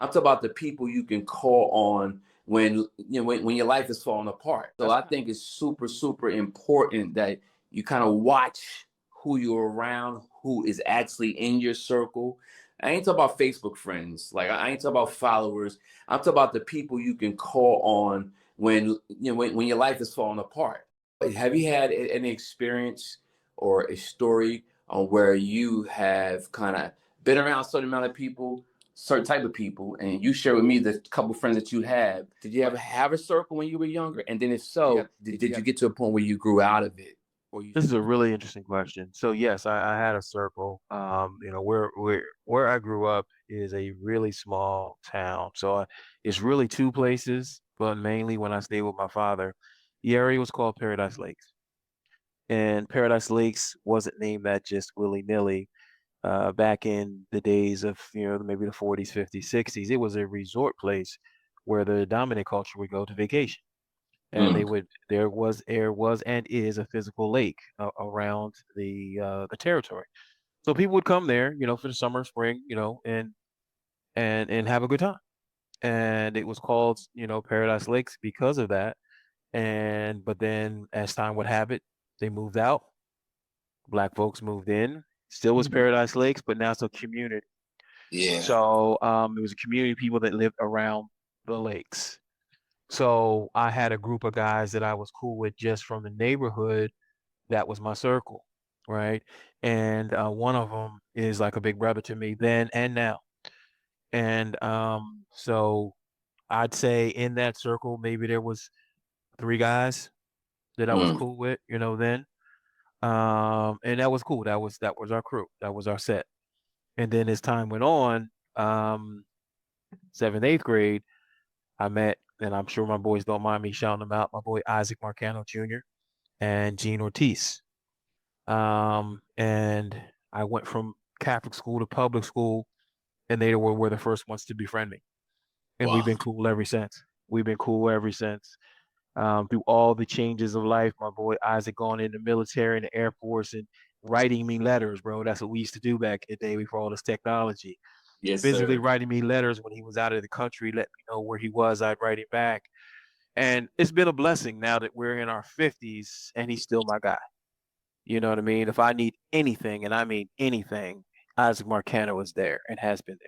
I'm talking about the people you can call on when when your life is falling apart. So That's I think it's super, super important that you kind of watch who you're around, who is actually in your circle. I ain't talking about Facebook friends. Like I ain't talking about followers. I'm talking about the people you can call on when your life is falling apart. Have you had any experience or a story on where you have kind of been around a certain amount of people, certain type of people, and you share with me the couple friends that you have? Did you ever have a circle when you were younger? And then if so, did you get to a point where you grew out of it? Or you This is a really interesting question. So yes, I had a circle. Where I grew up is a really small town. It's really two places, but mainly when I stayed with my father, the area was called Paradise Lakes. And Paradise Lakes wasn't named that just willy-nilly. Back in the days of, maybe the 40s, 50s, 60s, it was a resort place where the dominant culture would go to vacation. And Mm, there was and is a physical lake around the territory. So people would come there, for the summer, spring, and have a good time. And it was called, Paradise Lakes because of that. And but then as time would have it, they moved out. Black folks moved in. Still was Paradise Lakes, but now it's a community. yeah. So it was a community of people that lived around the lakes. So I had a group of guys that I was cool with just from the neighborhood. That was my circle, right? And one of them is like a big brother to me then and now. And so I'd say in that circle, maybe there was three guys that I was Mm, cool with, then. And that was cool. That was our crew. That was our set. And then as time went on, seventh, eighth grade, I met, and I'm sure my boys don't mind me shouting them out, my boy Isaac Marcano Jr. and Gene Ortiz. And I went from Catholic school to public school, and they were the first ones to befriend me. And we've wow. been cool ever since. We've been cool ever since. Through all the changes of life, my boy Isaac going in the military and the Air Force and writing me letters, bro. That's what we used to do back in the day before all this technology. Yes, Physically sir. writing me letters when he was out of the country, let me know where he was. I'd write it back. And it's been a blessing now that we're in our 50s and he's still my guy. You know what I mean? If I need anything, and I mean anything, Isaac Marcano is there and has been there.